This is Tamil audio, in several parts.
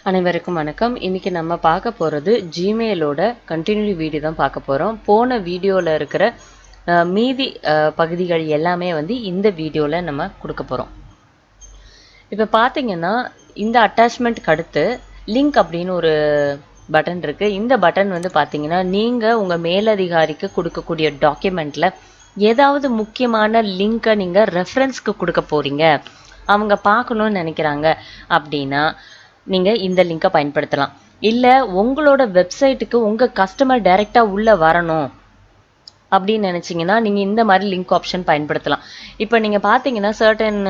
அனைவருக்கும் வணக்கம். இன்னைக்கு நம்ம பார்க்க போகிறது ஜிமெயிலோட கண்டினியூ வீடியோ தான் பார்க்க போகிறோம். போன வீடியோவில் இருக்கிற மீதி பகுதிகள் எல்லாமே வந்து இந்த வீடியோவில் நம்ம கொடுக்க போகிறோம். இப்போ பார்த்தீங்கன்னா இந்த அட்டாச்மெண்ட்க்கு அடுத்து லிங்க் அப்படின்னு ஒரு பட்டன் இருக்குது. இந்த பட்டன் வந்து பார்த்தீங்கன்னா நீங்கள் உங்கள் மேலதிகாரிக்கு கொடுக்கக்கூடிய டாக்குமெண்ட்டில் ஏதாவது முக்கியமான லிங்க்கை நீங்கள் ரெஃபரன்ஸ்க்கு கொடுக்க போகிறீங்க, அவங்க பார்க்கணுன்னு நினைக்கிறாங்க அப்படின்னா நீங்கள் இந்த லிங்கை பயன்படுத்தலாம். இல்லை உங்களோட வெப்சைட்டுக்கு உங்கள் கஸ்டமர் டைரெக்டாக உள்ளே வரணும் அப்படின்னு நினச்சிங்கன்னா நீங்கள் இந்த மாதிரி லிங்க் ஆப்ஷன் பயன்படுத்தலாம். இப்போ நீங்கள் பார்த்தீங்கன்னா சர்டன்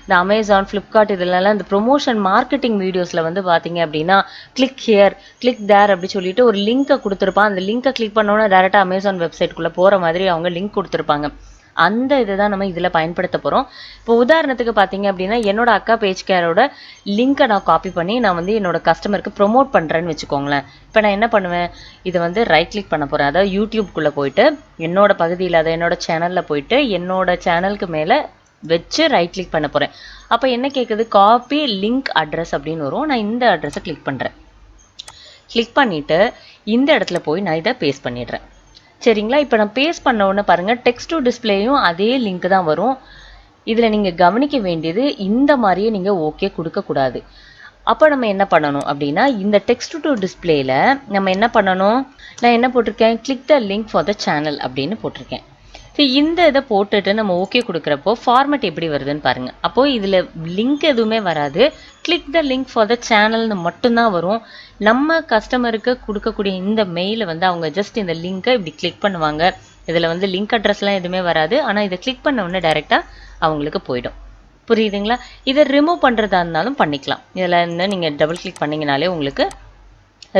இந்த அமேசான், ஃப்ளிப்கார்ட் இதிலெல்லாம் இந்த ப்ரொமோஷன் மார்க்கெட்டிங் வீடியோஸில் வந்து பார்த்தீங்க அப்படின்னா கிளிக் ஹியர், கிளிக் தேர் அப்படி சொல்லிட்டு ஒரு லிங்க்கை கொடுத்துருப்பான். அந்த லிங்க்கை கிளிக் பண்ணோன்னா டேரெக்டாக அமேசான் வெப்சைட்டுக்குள்ளே போகிற மாதிரி அவங்க லிங்க் கொடுத்துருப்பாங்க. அந்த இதை தான் நம்ம இதில் பயன்படுத்த போகிறோம். இப்போ உதாரணத்துக்கு பார்த்தீங்க அப்படின்னா என்னோட அக்கா பேஜ் கேரோட லிங்க்கை நான் காப்பி பண்ணி நான் வந்து என்னோட கஸ்டமருக்கு ப்ரொமோட் பண்ணுறேன்னு வச்சுக்கோங்களேன். இப்போ நான் என்ன பண்ணுவேன், இதை வந்து ரைட் கிளிக் பண்ண போகிறேன். அதாவது யூடியூப்குள்ளே போயிட்டு என்னோட பகுதியில் அதை என்னோட சேனலில் போயிட்டு என்னோட சேனலுக்கு மேலே வச்சு ரைட் கிளிக் பண்ண போகிறேன். அப்போ என்ன கேட்குது, காப்பி லிங்க் அட்ரஸ் அப்படின்னு வரும். நான் இந்த அட்ரஸை கிளிக் பண்ணுறேன். கிளிக் பண்ணிவிட்டு இந்த இடத்துல போய் நான் இதை பேஸ்ட் பண்ணிடுறேன். சரிங்களா? இப்போ நான் பேஸ்ட் பண்ண உடனே பாருங்கள் டெக்ஸ்ட் டு டிஸ்பிளேயும் அதே லிங்க் தான் வரும். இதில் நீங்கள் கவனிக்க வேண்டியது இந்த மாதிரியே நீங்கள் ஓகே கொடுக்கக்கூடாது. அப்போ நம்ம என்ன பண்ணணும் அப்படின்னா இந்த டெக்ஸ்ட் டு டிஸ்பிளேயில் நம்ம என்ன பண்ணணும், நான் என்ன போட்டிருக்கேன், click the link for the channel அப்படின்னு போட்டிருக்கேன். ஸோ இந்த இதை போட்டுட்டு நம்ம ஓகே கொடுக்குறப்போ ஃபார்மேட் எப்படி வருதுன்னு பாருங்கள். அப்போது இதில் லிங்க் எதுவுமே வராது, click the link for the சேனல்னு மட்டும்தான் வரும். நம்ம கஸ்டமருக்கு கொடுக்கக்கூடிய இந்த மெயிலை வந்து அவங்க ஜஸ்ட் இந்த லிங்க்கை இப்படி கிளிக் பண்ணுவாங்க. இதில் வந்து லிங்க் அட்ரஸ்லாம் எதுவுமே வராது. ஆனால் இதை கிளிக் பண்ண உடனே டைரெக்டாக அவங்களுக்கு போயிடும். புரியுதுங்களா? இதை ரிமூவ் பண்ணுறதா இருந்தாலும் பண்ணிக்கலாம். இதில் இருந்து நீங்கள் டபுள் கிளிக் பண்ணிங்கனாலே உங்களுக்கு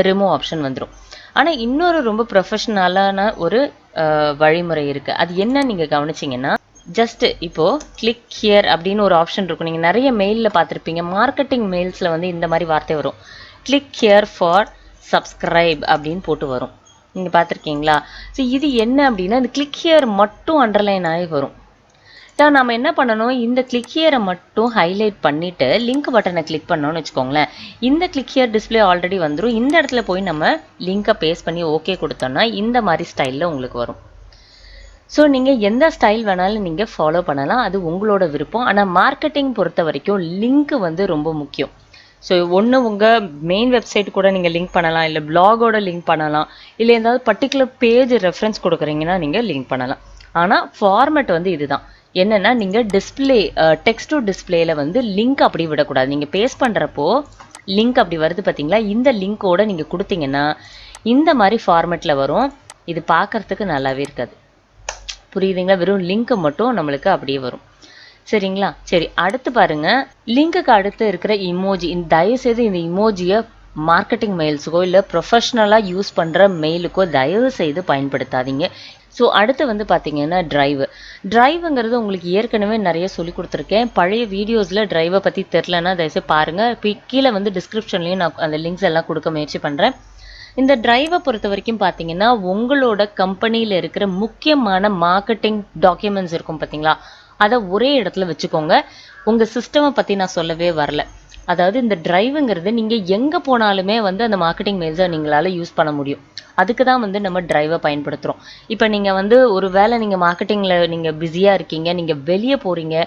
ரிமூவ் ஆப்ஷன் வந்துடும். ஆனால் இன்னொரு ரொம்ப ப்ரொஃபஷ்னலான ஒரு வழிமுறை இருக்குது. அது என்ன நீங்கள் கவனிச்சிங்கன்னா, ஜஸ்ட் இப்போது கிளிக் ஹியர் அப்படின்னு ஒரு ஆப்ஷன் இருக்கும். நீங்கள் நிறைய மெயிலில் பார்த்துருப்பீங்க, மார்க்கெட்டிங் மெயில்ஸில் வந்து இந்த மாதிரி வார்த்தை வரும், கிளிக் ஹியர் ஃபார் சப்ஸ்கிரைப் அப்படின்னு போட்டு வரும். நீங்கள் பார்த்துருக்கீங்களா? ஸோ இது என்ன அப்படின்னா இந்த கிளிக் ஹியர் மட்டும் அண்டர்லைன் ஆகி வரும். தான் நம்ம என்ன பண்ணணும், இந்த கிளிக் ஹியரை மட்டும் ஹைலைட் பண்ணிவிட்டு லிங்க் பட்டனை கிளிக் பண்ணோன்னு வச்சுக்கோங்களேன். இந்த கிளிக் ஹியர் டிஸ்பிளே ஆல்ரெடி வந்துடும். இந்த இடத்துல போய் நம்ம லிங்க்கை பேஸ்ட் பண்ணி ஓகே கொடுத்தோம்னா இந்த மாதிரி ஸ்டைலில் உங்களுக்கு வரும். ஸோ நீங்கள் எந்த ஸ்டைல் வேணாலும் நீங்கள் ஃபாலோ பண்ணலாம், அது உங்களோட விருப்பம். ஆனால் மார்க்கெட்டிங் பொறுத்த வரைக்கும் லிங்க் வந்து ரொம்ப முக்கியம். ஸோ ஒன்று உங்கள் மெயின் வெப்சைட் கூட நீங்கள் லிங்க் பண்ணலாம், இல்லை பிளாகோட லிங்க் பண்ணலாம், இல்லை ஏதாவது பர்டிகுலர் பேஜ் ரெஃபரன்ஸ் கொடுக்குறீங்கன்னா நீங்கள் லிங்க் பண்ணலாம். ஆனால் ஃபார்மேட் வந்து இதுதான். என்னென்னா நீங்கள் டிஸ்பிளே டெக்ஸ்ட் டு டிஸ்பிளேயில் வந்து லிங்க் அப்படி விடக்கூடாது. நீங்கள் பேஸ்ட் பண்ணுறப்போ லிங்க் அப்படி வருது பார்த்தீங்களா, இந்த லிங்க்கோடு நீங்கள் கொடுத்தீங்கன்னா இந்த மாதிரி ஃபார்மேட்டில் வரும். இது பார்க்குறதுக்கு நல்லாவே இருக்காது. புரியுதுங்களா? வெறும் லிங்க்கு மட்டும் நம்மளுக்கு அப்படியே வரும். சரிங்களா? சரி, அடுத்து பாருங்கள், லிங்க்குக்கு அடுத்து இருக்கிற இமோஜி. தயவுசெய்து இந்த இமோஜியை மார்க்கெட்டிங் மெயில்ஸுக்கோ இல்லை ப்ரொஃபஷ்னலாக யூஸ் பண்ணுற மெயிலுக்கோ தயவு செய்து பயன்படுத்தாதீங்க. ஸோ அடுத்து வந்து பார்த்தீங்கன்னா ட்ரைவுங்கிறது உங்களுக்கு ஏற்கனவே நிறைய சொல்லி கொடுத்துருக்கேன். பழைய வீடியோஸில் ட்ரைவை பற்றி தெரிலன்னா தயவுசெய்து பாருங்கள். இப்போ கீழே வந்து டிஸ்கிரிப்ஷன்லேயும் நான் அந்த லிங்க்ஸ் எல்லாம் கொடுக்க முயற்சி பண்ணுறேன். இந்த ட்ரைவை பொறுத்த வரைக்கும் பார்த்தீங்கன்னா உங்களோட கம்பெனியில் இருக்கிற முக்கியமான மார்க்கெட்டிங் டாக்குமெண்ட்ஸ் இருக்கும் பார்த்தீங்களா, அதை ஒரே இடத்துல வச்சுக்கோங்க. உங்கள் சிஸ்டமை பற்றி நான் சொல்லவே வரல. அதாவது இந்த ட்ரைவுங்கிறது நீங்கள் எங்கே போனாலுமே வந்து அந்த மார்க்கெட்டிங் மெயில்ஸை நீங்களால் யூஸ் பண்ண முடியும். அதுக்கு தான் வந்து நம்ம ட்ரைவை பயன்படுத்துகிறோம். இப்போ நீங்கள் வந்து ஒரு வேளை நீங்கள் மார்க்கெட்டிங்கில் நீங்கள் பிஸியாக இருக்கீங்க, நீங்கள் வெளியே போகிறீங்க,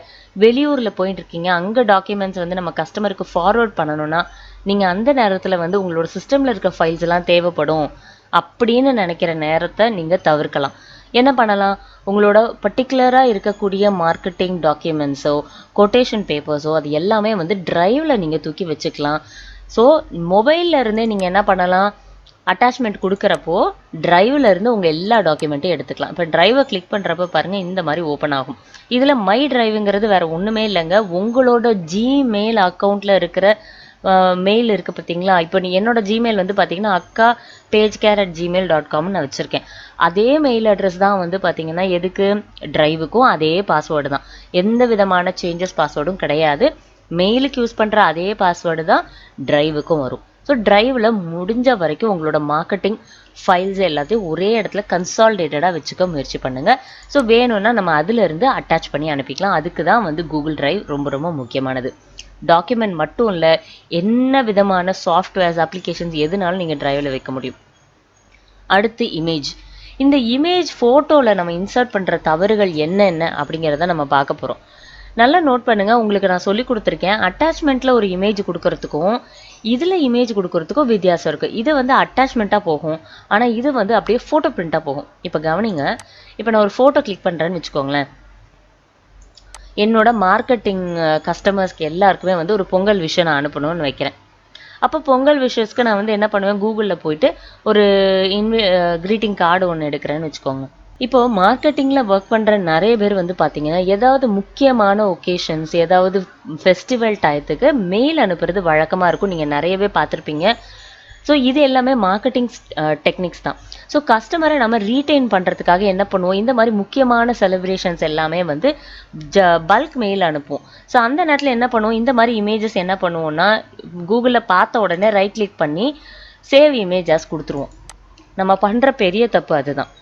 வெளியூரில் போயிட்டு இருக்கீங்க, அங்கே டாக்குமெண்ட்ஸ் வந்து நம்ம கஸ்டமருக்கு ஃபார்வர்ட் பண்ணணும்னா நீங்கள் அந்த நேரத்தில் வந்து உங்களோட சிஸ்டமில் இருக்க ஃபைல்ஸ் எல்லாம் தேவைப்படும் அப்படின்னு நினைக்கிற நேரத்தை நீங்கள் தவிர்க்கலாம். என்ன பண்ணலாம், உங்களோட பர்டிகுலராக இருக்கக்கூடிய மார்க்கெட்டிங் டாக்குமெண்ட்ஸோ கொட்டேஷன் பேப்பர்ஸோ அது எல்லாமே வந்து ட்ரைவில் நீங்கள் தூக்கி வச்சுக்கலாம். ஸோ மொபைலில் இருந்தே நீங்கள் என்ன பண்ணலாம், அட்டாச்மெண்ட் கொடுக்குறப்போ ட்ரைவில் இருந்து உங்கள் எல்லா டாக்குமெண்ட்டையும் எடுத்துக்கலாம். இப்போ ட்ரைவை கிளிக் பண்ணுறப்போ பாருங்கள் இந்த மாதிரி ஓப்பன் ஆகும். இதில் மை ட்ரைவுங்கிறது வேறு ஒன்றுமே இல்லைங்க, உங்களோட ஜிமெயில் அக்கௌண்ட்டில் இருக்கிற மெயில் இருக்குது பார்த்தீங்களா. இப்போ என்னோட ஜிமெயில் வந்து பார்த்தீங்கன்னா akka pagecare@gmail.com நான் வச்சுருக்கேன். அதே மெயில் அட்ரஸ் தான் வந்து பார்த்தீங்கன்னா எதுக்கு, ட்ரைவுக்கும் அதே பாஸ்வேர்டு தான், எந்த விதமான சேஞ்சஸ் பாஸ்வேர்டும் கிடையாது. மெயிலுக்கு யூஸ் பண்ணுற அதே பாஸ்வேர்டு தான் ட்ரைவுக்கும் வரும். ஸோ ட்ரைவில் முடிஞ்ச வரைக்கும் உங்களோட மார்க்கெட்டிங் ஃபைல்ஸ் எல்லாத்தையும் ஒரே இடத்துல கன்சால்டேட்டடாக வச்சுக்க முயற்சி பண்ணுங்கள். ஸோ வேணும்னா நம்ம அதிலிருந்து அட்டாச் பண்ணி அனுப்பிக்கலாம். அதுக்கு தான் வந்து கூகுள் ட்ரைவ் ரொம்ப ரொம்ப முக்கியமானது. டாக்குமெண்ட் மட்டும் இல்லை, என்ன விதமான சாஃப்ட்வேர்ஸ் அப்ளிகேஷன்ஸ் எதுனாலும் நீங்கள் டிரைவில் வைக்க முடியும். அடுத்து இமேஜ். இந்த இமேஜ் ஃபோட்டோவில் நம்ம இன்சர்ட் பண்ணுற தவறுகள் என்னென்ன அப்படிங்கிறத நம்ம பார்க்க போகிறோம். நல்லா நோட் பண்ணுங்கள், உங்களுக்கு நான் சொல்லி கொடுத்துருக்கேன். அட்டாச்மெண்ட்டில் ஒரு இமேஜ் கொடுக்கறதுக்கும் இதில் இமேஜ் கொடுக்கறதுக்கும் வித்தியாசம் இருக்குது. இது வந்து அட்டாச்மெண்ட்டாக போகும், ஆனால் இது வந்து அப்படியே ஃபோட்டோ பிரிண்ட்டாக போகும். இப்போ கவனிங்க, இப்போ நான் ஒரு ஃபோட்டோ கிளிக் பண்ணுறேன்னு வச்சுக்கோங்களேன். என்னோட மார்க்கெட்டிங் கஸ்டமர்ஸ்க்கு எல்லாருக்குமே வந்து ஒரு பொங்கல் விஷயம் நான் அனுப்பணும்னு வைக்கிறேன். அப்போ பொங்கல் விஷஸ்க்கு நான் வந்து என்ன பண்ணுவேன், கூகுளில் போயிட்டு ஒரு க்ரீட்டிங் கார்டு ஒன்று எடுக்கிறேன்னு வச்சுக்கோங்க. இப்போது மார்க்கெட்டிங்கில் ஒர்க் பண்ணுற நிறைய பேர் வந்து பார்த்தீங்கன்னா, ஏதாவது முக்கியமான ஒகேஷன்ஸ், ஏதாவது ஃபெஸ்டிவல் டயத்துக்கு மெயில் அனுப்புறது வழக்கமாக இருக்கும். நீங்கள் நிறையவே பார்த்துருப்பீங்க. ஸோ இது எல்லாமே மார்க்கெட்டிங் டெக்னிக்ஸ் தான். ஸோ கஸ்டமரை நம்ம ரீட்டைன் பண்ணுறதுக்காக என்ன பண்ணுவோம், இந்த மாதிரி முக்கியமான செலிப்ரேஷன்ஸ் எல்லாமே வந்து பல்க் மெயில் அனுப்புவோம். ஸோ அந்த நேரத்தில் என்ன பண்ணுவோம், இந்த மாதிரி இமேஜஸ் என்ன பண்ணுவோம்னா, கூகுளில் பார்த்த உடனே ரைட் கிளிக் பண்ணி சேவ் இமேஜஸ் கொடுத்துருவோம். நம்ம பண்ணுற பெரிய தப்பு அதுதான்.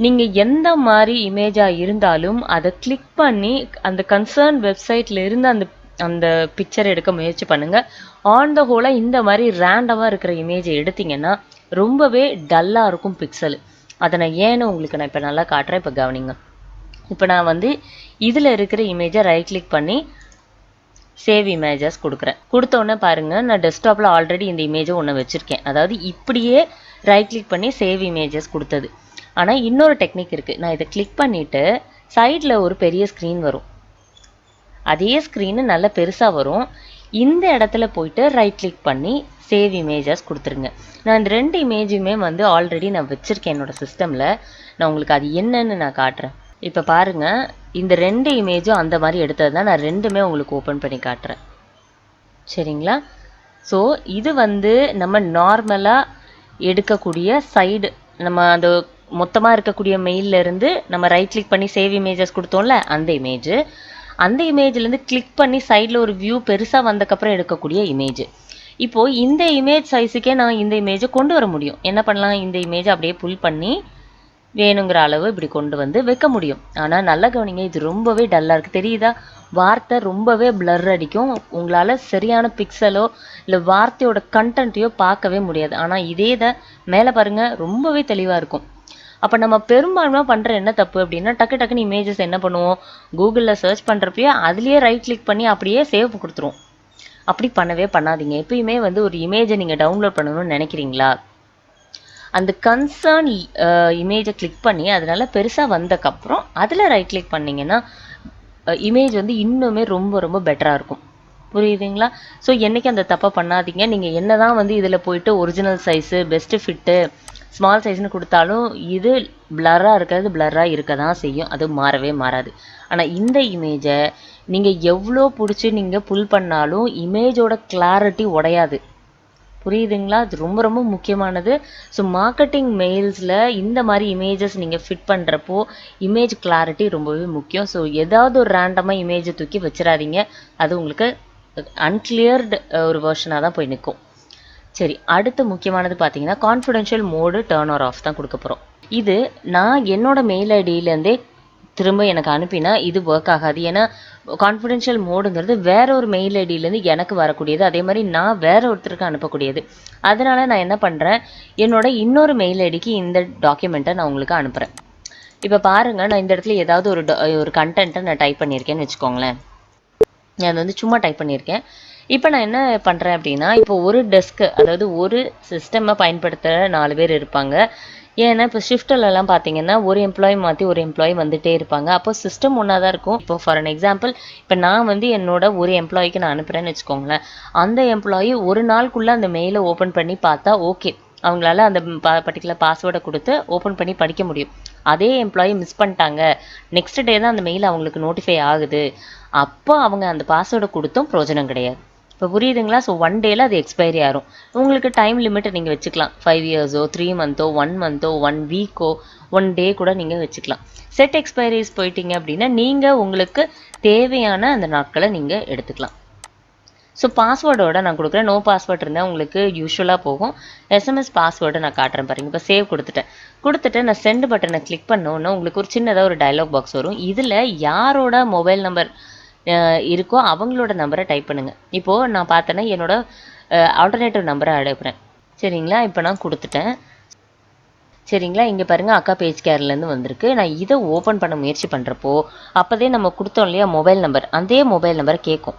நீங்கள் எந்த மாதிரி இமேஜாக இருந்தாலும் அதை கிளிக் பண்ணி அந்த கன்சர்ன் வெப்சைட்டில் இருந்து அந்த அந்த பிக்சர் எடுக்க முயற்சி பண்ணுங்கள். ஆன் த ஹோலாக இந்த மாதிரி ரேண்டமாக இருக்கிற இமேஜை எடுத்திங்கன்னா ரொம்பவே டல்லாக இருக்கும் பிக்சல். அதை நான் ஏன்னு உங்களுக்கு நான் இப்போ நல்லா காட்டுறேன். இப்போ கவனிங்க. இப்போ நான் வந்து இதில் இருக்கிற இமேஜை ரைட் கிளிக் பண்ணி சேவ் இமேஜஸ் கொடுக்குறேன். கொடுத்தோன்னே பாருங்கள், நான் டெஸ்க்டாப்பில் ஆல்ரெடி இந்த இமேஜை ஒன்று வச்சுருக்கேன். அதாவது இப்படியே ரைட் கிளிக் பண்ணி சேவ் இமேஜஸ் கொடுத்தது. ஆனால் இன்னொரு டெக்னிக் இருக்குது. நான் இதை கிளிக் பண்ணிவிட்டு சைடில் ஒரு பெரிய ஸ்க்ரீன் வரும். அதே ஸ்க்ரீனு நல்ல பெருசாக வரும். இந்த இடத்துல போயிட்டு ரைட் கிளிக் பண்ணி சேவ் இமேஜஸ் கொடுத்துருங்க. நான் இந்த 2 இமேஜுமே வந்து ஆல்ரெடி நான் வச்சுருக்கேன் என்னோடய சிஸ்டமில். நான் உங்களுக்கு அது என்னன்னு நான் காட்டுறேன். இப்போ பாருங்கள், இந்த 2 இமேஜும் அந்த மாதிரி எடுத்தது தான். நான் 2மே உங்களுக்கு ஓப்பன் பண்ணி காட்டுறேன். சரிங்களா? ஸோ இது வந்து நம்ம நார்மலாக எடுக்கக்கூடிய சைடு, நம்ம அந்த மொத்தமாக இருக்கக்கூடிய மெயிலிருந்து நம்ம ரைட் கிளிக் பண்ணி சேவ் இமேஜஸ் கொடுத்தோம்ல, அந்த இமேஜு. அந்த இமேஜ்லேருந்து கிளிக் பண்ணி சைடில் ஒரு வியூ பெருசாக வந்தக்கப்புறம் எடுக்கக்கூடிய இமேஜ். இப்போது இந்த இமேஜ் சைஸுக்கே நான் இந்த இமேஜை கொண்டு வர முடியும். என்ன பண்ணலாம், இந்த இமேஜை அப்படியே புல் பண்ணி வேணுங்கிற அளவு இப்படி கொண்டு வந்து வைக்க முடியும். ஆனால் நல்ல கவனிங்க, இது ரொம்பவே டல்லாக இருக்குது. தெரியுதா? வார்த்தை ரொம்பவே பிளர் அடிக்கும். உங்களால் சரியான பிக்சலோ இல்லை வார்த்தையோட கண்டென்ட்டையோ பார்க்கவே முடியாது. ஆனால் இதே தான் மேலே பாருங்கள், ரொம்பவே தெளிவாக இருக்கும். அப்போ நம்ம பெரும்பான்மையாக பண்ணுற என்ன தப்பு அப்படின்னா, டக்குன்னு இமேஜஸ் என்ன பண்ணுவோம், கூகுளில் சர்ச் பண்ணுறப்பயே அதுலேயே ரைட் கிளிக் பண்ணி அப்படியே சேவ் கொடுத்துருவோம். அப்படி பண்ணவே பண்ணாதீங்க. எப்பயுமே வந்து ஒரு இமேஜை நீங்கள் டவுன்லோட் பண்ணணும்னு நினைக்கிறீங்களா, அந்த கன்சர்ன் இமேஜை கிளிக் பண்ணி அதனால் பெருசாக வந்தக்கப்புறம் அதில் ரைட் கிளிக் பண்ணிங்கன்னா இமேஜ் வந்து இன்னுமே ரொம்ப ரொம்ப பெட்டராக இருக்கும். புரியுதுங்களா? ஸோ என்றைக்கு அந்த தப்பை பண்ணாதீங்க. நீங்கள் என்ன தான் வந்து இதில் போயிட்டு original size, best fit, small சைஸ்னு கொடுத்தாலும் இது பிளராக இருக்கிறது பிளராக இருக்க தான் செய்யும். அது மாறவே மாறாது. ஆனால் இந்த இமேஜை நீங்கள் எவ்வளோ பிடிச்சி நீங்கள் புல் பண்ணாலும் இமேஜோட கிளாரிட்டி உடையாது. புரியுதுங்களா? அது ரொம்ப ரொம்ப முக்கியமானது. ஸோ மார்க்கெட்டிங் மெயில்ஸில் இந்த மாதிரி இமேஜஸ் நீங்கள் ஃபிட் பண்ணுறப்போ இமேஜ் கிளாரிட்டி ரொம்பவே முக்கியம். ஸோ ஏதாவது ஒரு ரேண்டமாக இமேஜை தூக்கி வச்சிடாதீங்க. அது உங்களுக்கு அன்கிளியர்டு ஒரு வெர்ஷனாக தான் போய் நிற்கும். சரி, அடுத்து முக்கியமானது பார்த்தீங்கன்னா confidential mode turn or off தான் கொடுக்க போகிறோம். இது நான் என்னோட மெயில் ஐடியிலேருந்தே திரும்ப எனக்கு அனுப்பினா இது ஒர்க் ஆகாது. ஏன்னா கான்ஃபிடென்ஷியல் மோடுங்கிறது வேற ஒரு மெயில் ஐடியிலேருந்து எனக்கு வரக்கூடியது, அதே மாதிரி நான் வேற ஒருத்தருக்கு அனுப்பக்கூடியது. அதனால் நான் என்ன பண்ணுறேன், என்னோட இன்னொரு மெயில் ஐடிக்கு இந்த டாக்குமெண்ட்டை நான் உங்களுக்கு அனுப்புகிறேன். இப்போ பாருங்கள், நான் இந்த இடத்துல ஏதாவது ஒரு கண்டென்ட்டை நான் டைப் பண்ணியிருக்கேன்னு வச்சுக்கோங்களேன். நான் அது வந்து சும்மா டைப் பண்ணியிருக்கேன். இப்போ நான் என்ன பண்ணுறேன் அப்படின்னா, இப்போ ஒரு டெஸ்க்கு, அதாவது ஒரு சிஸ்டமை பயன்படுத்துகிற 4 பேர் இருப்பாங்க. ஏன்னா இப்போ ஷிஃப்ட்டிலலாம் பார்த்தீங்கன்னா ஒரு எம்ப்ளாயி மாற்றி ஒரு எம்ப்ளாயி வந்துகிட்டே இருப்பாங்க. அப்போ சிஸ்டம் ஒன்றா தான் இருக்கும். இப்போ ஃபார் அன் எக்ஸாம்பிள், இப்போ நான் வந்து என்னோட ஒரு எம்ப்ளாயிக்கு நான் அனுப்புகிறேன்னு வச்சுக்கோங்களேன். அந்த எம்ப்ளாயி ஒரு நாளுக்குள்ளே அந்த மெயிலை ஓப்பன் பண்ணி பார்த்தா ஓகே, அவங்களால அந்த பர்டிகுலர் பாஸ்வேர்டை கொடுத்து ஓப்பன் பண்ணி படிக்க முடியும். அதே எம்ப்ளாயி மிஸ் பண்ணிட்டாங்க, நெக்ஸ்ட் டே தான் அந்த மெயில் அவங்களுக்கு நோட்டிஃபை ஆகுது, அப்போ அவங்க அந்த பாஸ்வேர்டை கொடுத்தும் பிரயோஜனம் கிடையாது. இப்போ புரியுதுங்களா? ஸோ 1 டேல அது எக்ஸ்பைரி ஆகிரும். உங்களுக்கு டைம் லிமிட்டை நீங்கள் வச்சுக்கலாம். 5 இயர்ஸோ 3 மந்த்தோ 1 மந்த்தோ 1 வீக்கோ 1 டே கூட நீங்கள் வச்சுக்கலாம். செட் எக்ஸ்பைரிஸ் போயிட்டீங்க அப்படின்னா நீங்கள் உங்களுக்கு தேவையான அந்த நாட்களை நீங்கள் எடுத்துக்கலாம். ஸோ பாஸ்வேர்டோட நான் கொடுக்குறேன். நோ பாஸ்வேர்ட் இருந்தால் உங்களுக்கு யூஸ்வலாக போகும். எஸ்எம்எஸ் பாஸ்வேர்டை நான் காட்டுறேன் பாருங்கள். இப்போ சேவ் கொடுத்துட்டு நான் சென்ட் பட்டனை கிளிக் பண்ணோன்னா உங்களுக்கு ஒரு சின்னதாக ஒரு டயலாக் பாக்ஸ் வரும். இதில் யாரோட மொபைல் நம்பர் இருக்கோ அவங்களோட நம்பரை டைப் பண்ணுங்கள். இப்போது நான் பார்த்தேன்னா என்னோட ஆல்டர்னேட்டிவ் நம்பரை அனுப்புகிறேன். சரிங்களா, இப்போ நான் கொடுத்துட்டேன். சரிங்களா, இங்கே பாருங்கள் அக்கா பேஜ் கேர்லேருந்து வந்திருக்கு. நான் இதை ஓப்பன் பண்ண முயற்சி பண்ணுறப்போ அப்போதே நம்ம கொடுத்தோம் இல்லையா மொபைல் நம்பர், அதே மொபைல் நம்பரை கேட்கும்.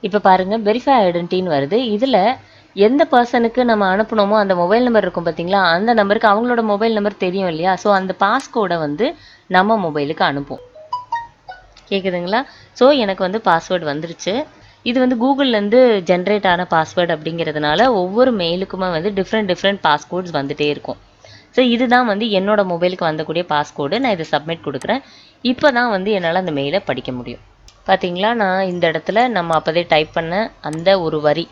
இப்போ பாருங்கள் வெரிஃபை ஐடென்டிட்டின்னு வருது. இதில் எந்த பர்சனுக்கு நம்ம அனுப்பணுமோ அந்த மொபைல் நம்பர் இருக்கும் பார்த்தீங்களா, அந்த நம்பருக்கு அவங்களோட மொபைல் நம்பர் தெரியும் இல்லையா. ஸோ அந்த பாஸ்கோடை வந்து நம்ம மொபைலுக்கு அனுப்பும். கேட்குதுங்களா? ஸோ எனக்கு வந்து பாஸ்வேர்டு வந்துருச்சு. இது வந்து கூகுள்லேருந்து ஜென்ரேட் ஆன பாஸ்வேர்டு அப்படிங்கிறதுனால ஒவ்வொரு மெயிலுக்குமே வந்து டிஃப்ரெண்ட் பாஸ்கோட்ஸ் வந்துகிட்டே இருக்கும். ஸோ இதுதான் வந்து என்னோட மொபைலுக்கு வந்தக்கூடிய பாஸ்கோடு. நான் இதை சப்மிட் கொடுக்குறேன். இப்போ தான் வந்து என்னால் அந்த மெயிலை படிக்க முடியும். பார்த்தீங்களா, நான் இந்த இடத்துல நம்ம அப்போதே டைப் பண்ண அந்த ஒரு வரி,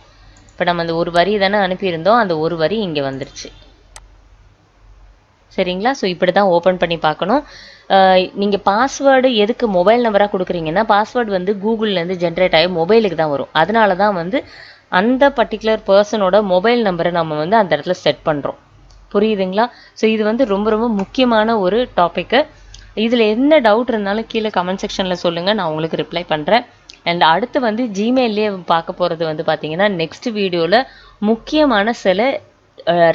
இப்போ நம்ம அந்த ஒரு வரி தானே அனுப்பியிருந்தோம், அந்த ஒரு வரி இங்கே வந்துருச்சு. சரிங்களா, ஸோ இப்படி தான் ஓப்பன் பண்ணி பார்க்கணும். நீங்கள் பாஸ்வேர்டு எதுக்கு மொபைல் நம்பராக கொடுக்குறீங்கன்னா, பாஸ்வேர்டு வந்து கூகுள்லேருந்து ஜென்ரேட் ஆகி மொபைலுக்கு தான் வரும். அதனால தான் வந்து அந்த பர்டிகுலர் பர்சனோட மொபைல் நம்பரை நம்ம வந்து அந்த இடத்துல செட் பண்ணுறோம். புரியுதுங்களா? ஸோ இது வந்து ரொம்ப முக்கியமான ஒரு டாப்பிக்கு. இதில் என்ன டவுட் இருந்தாலும் கீழே கமெண்ட் செக்ஷனில் சொல்லுங்கள், நான் உங்களுக்கு ரிப்ளை பண்ணுறேன். அண்ட் அடுத்து வந்து ஜிமெயிலே பார்க்க போகிறது வந்து பார்த்தீங்கன்னா நெக்ஸ்ட் வீடியோவில் முக்கியமான சில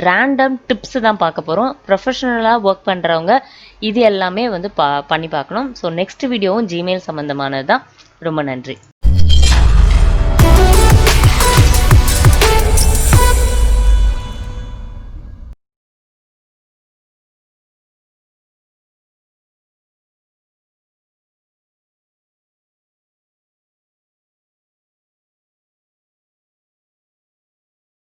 ரேண்டம் டிப்ஸு தான் பார்க்க போகிறோம். ப்ரொஃபஷனலாக ஒர்க் பண்ணுறவங்க இது எல்லாமே வந்து பண்ணி பார்க்கணும். ஸோ நெக்ஸ்ட் வீடியோவும் ஜிமெயில் சம்மந்தமானது தான். ரொம்ப நன்றி.